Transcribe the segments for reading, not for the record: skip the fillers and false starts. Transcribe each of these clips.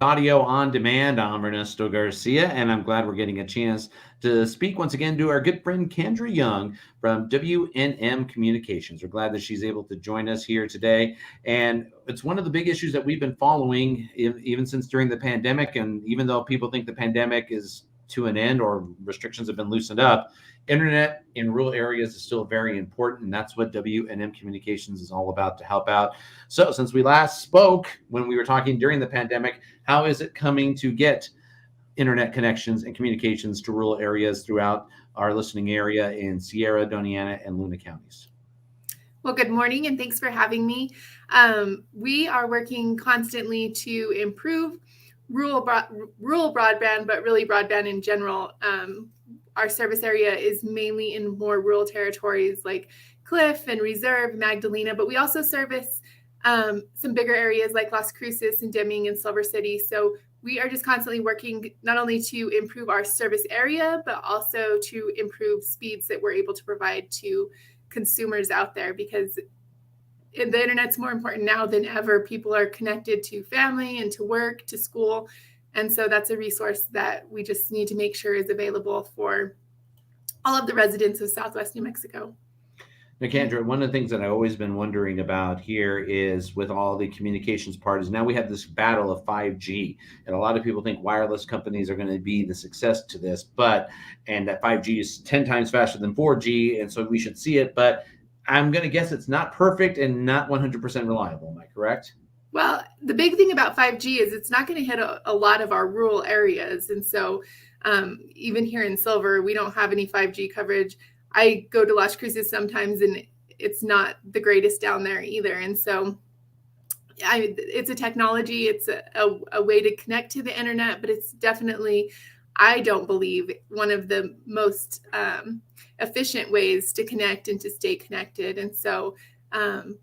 Audio on Demand. I'm Ernesto Garcia, and I'm glad we're getting a chance to speak once again to our good friend Kendra Young from WNM Communications. We're glad that she's able to join us here today. And it's one of the big issues that we've been following even since during the pandemic. And even though people think the pandemic is to an end or restrictions have been loosened up, internet in rural areas is still very important. And that's what WNM Communications is all about to help out. So, since we last spoke when we were talking during the pandemic, how is it coming to get internet connections and communications to rural areas throughout our listening area in Sierra, Doñana, and Luna counties? Well, good morning, and thanks for having me. We are working constantly to improve rural broadband, but really broadband in general. Our service area is mainly in more rural territories like Cliff and Reserve, Magdalena, but we also service some bigger areas like Las Cruces and Deming and Silver City. So we are just constantly working not only to improve our service area, but also to improve speeds that we're able to provide to consumers out there, because the internet's more important now than ever. People are connected to family and to work, to school. And so that's a resource that we just need to make sure is available for all of the residents of Southwest New Mexico. Now, Kendra, one of the things that I've always been wondering about here is with all the communications parties, now we have this battle of 5G. And a lot of people think wireless companies are going to be the success to this, and that 5G is 10 times faster than 4G. And so we should see it. But I'm going to guess it's not perfect and not 100% reliable. Am I correct? Well, the big thing about 5G is it's not going to hit a lot of our rural areas. And so even here in Silver, we don't have any 5G coverage. I go to Las Cruces sometimes, and it's not the greatest down there either. And so it's a technology, it's a way to connect to the internet, but it's definitely, I don't believe, one of the most efficient ways to connect and to stay connected. And so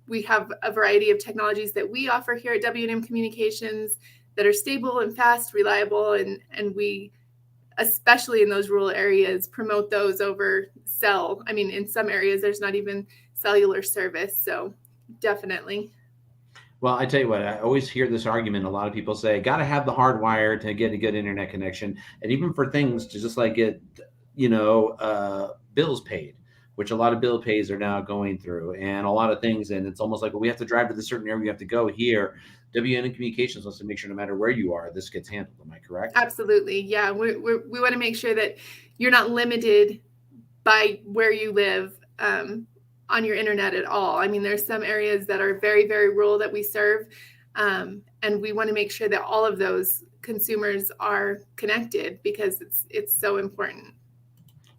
we have a variety of technologies that we offer here at WNM Communications that are stable and fast, reliable, and we, especially in those rural areas, promote those over cell. I mean, in some areas, there's not even cellular service. So definitely. Well, I tell you what, I always hear this argument. A lot of people say, got to have the hardwire to get a good internet connection. And even for things to just like get, bills paid, which a lot of bill pays are now going through, and a lot of things. And it's almost like, well, we have to drive to this certain area. We have to go here. WNN Communications wants to make sure no matter where you are, this gets handled. Am I correct? Absolutely. Yeah. We want to make sure that you're not limited by where you live on your internet at all. I mean, there's some areas that are very, very rural that we serve. And we want to make sure that all of those consumers are connected, because it's so important.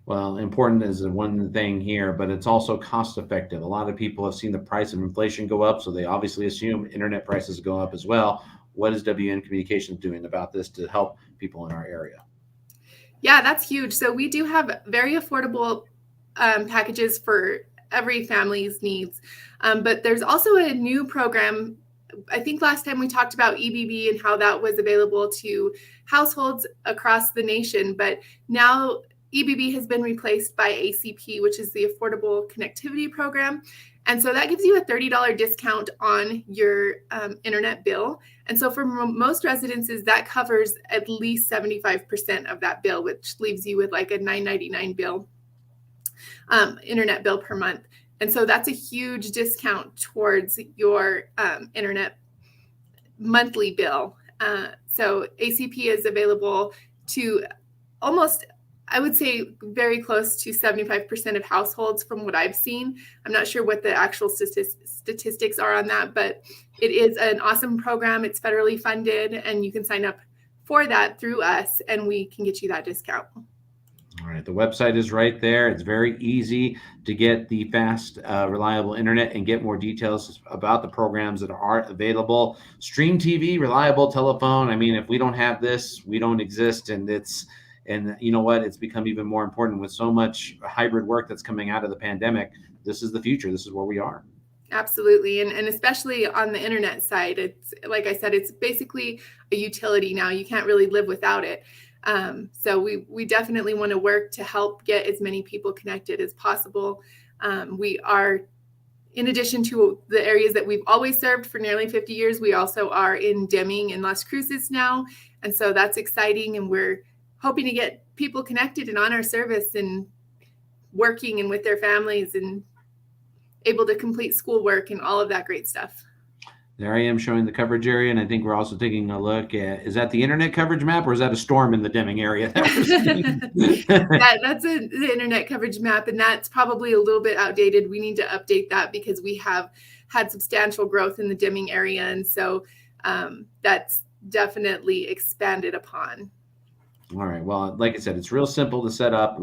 Well, important is one thing here, but it's also cost effective. A lot of people have seen the price of inflation go up, so they obviously assume internet prices go up as well. What is WN Communications doing about this to help people in our area? Yeah, that's huge. So we do have very affordable packages for every family's needs. But there's also a new program. I think last time we talked about EBB and how that was available to households across the nation, but now EBB has been replaced by ACP, which is the Affordable Connectivity Program. And so that gives you a $30 discount on your internet bill. And so for most residences, that covers at least 75% of that bill, which leaves you with like a $9.99 bill, internet bill per month. And so that's a huge discount towards your internet monthly bill. So ACP is available to almost, I would say, very close to 75% of households from what I've seen. I'm not sure what the actual statistics are on that, but it is an awesome program. It's federally funded, and you can sign up for that through us, and we can get you that discount. All right, the website is right there. It's very easy to get the fast, reliable internet and get more details about the programs that are available. Stream TV, reliable telephone. I mean, if we don't have this, we don't exist. And you know what? It's become even more important with so much hybrid work that's coming out of the pandemic. This is the future. This is where we are. Absolutely. And especially on the internet side, it's, like I said, it's basically a utility now. You can't really live without it. So we definitely want to work to help get as many people connected as possible. We are in addition to the areas that we've always served for nearly 50 years, we also are in Deming and Las Cruces now. And so that's exciting. And we're hoping to get people connected and on our service and working and with their families and able to complete schoolwork and all of that great stuff. There I am showing the coverage area, and I think we're also taking a look at, is that the internet coverage map, or is that a storm in the Deming area that we're seeing? That's the internet coverage map, and that's probably a little bit outdated. We need to update that because we have had substantial growth in the Deming area, and so that's definitely expanded upon. All right. Well, like I said, it's real simple to set up.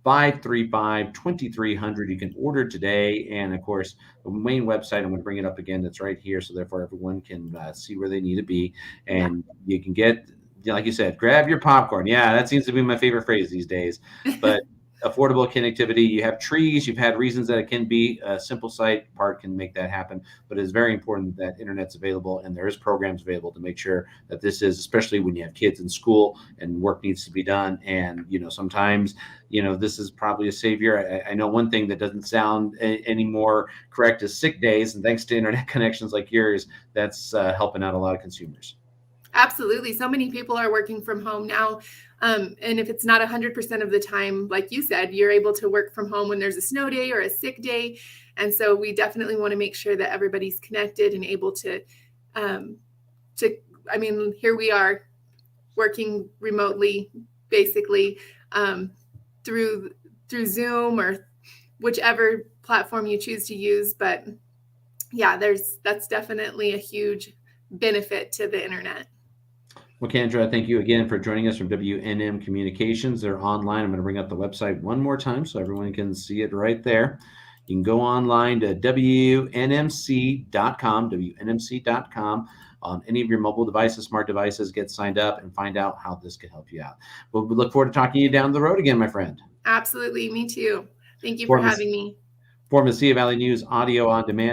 1-800-535-2300. You can order today. And of course, the main website, I'm going to bring it up again. That's right here. So therefore everyone can see where they need to be. And you can get, like you said, grab your popcorn. Yeah, that seems to be my favorite phrase these days. But affordable connectivity, you have trees, you've had reasons that it can be a simple site part can make that happen, but it's very important that internet's available and there is programs available to make sure that this is, especially when you have kids in school and work needs to be done. And sometimes this is probably a savior. I know one thing that doesn't sound any more correct is sick days, and thanks to internet connections like yours, that's helping out a lot of consumers. Absolutely. So many people are working from home now. And if it's not 100% of the time, like you said, you're able to work from home when there's a snow day or a sick day. And so we definitely want to make sure that everybody's connected and able to, here we are working remotely, basically through Zoom or whichever platform you choose to use. But yeah, that's definitely a huge benefit to the internet. Well, Kendra, thank you again for joining us from WNM Communications. They're online. I'm going to bring up the website one more time so everyone can see it right there. You can go online to WNMC.com, WNMC.com. On any of your mobile devices, smart devices, get signed up and find out how this can help you out. Well, we look forward to talking to you down the road again, my friend. Absolutely. Me too. Thank you for having me. For Mesilla Valley News Audio on Demand.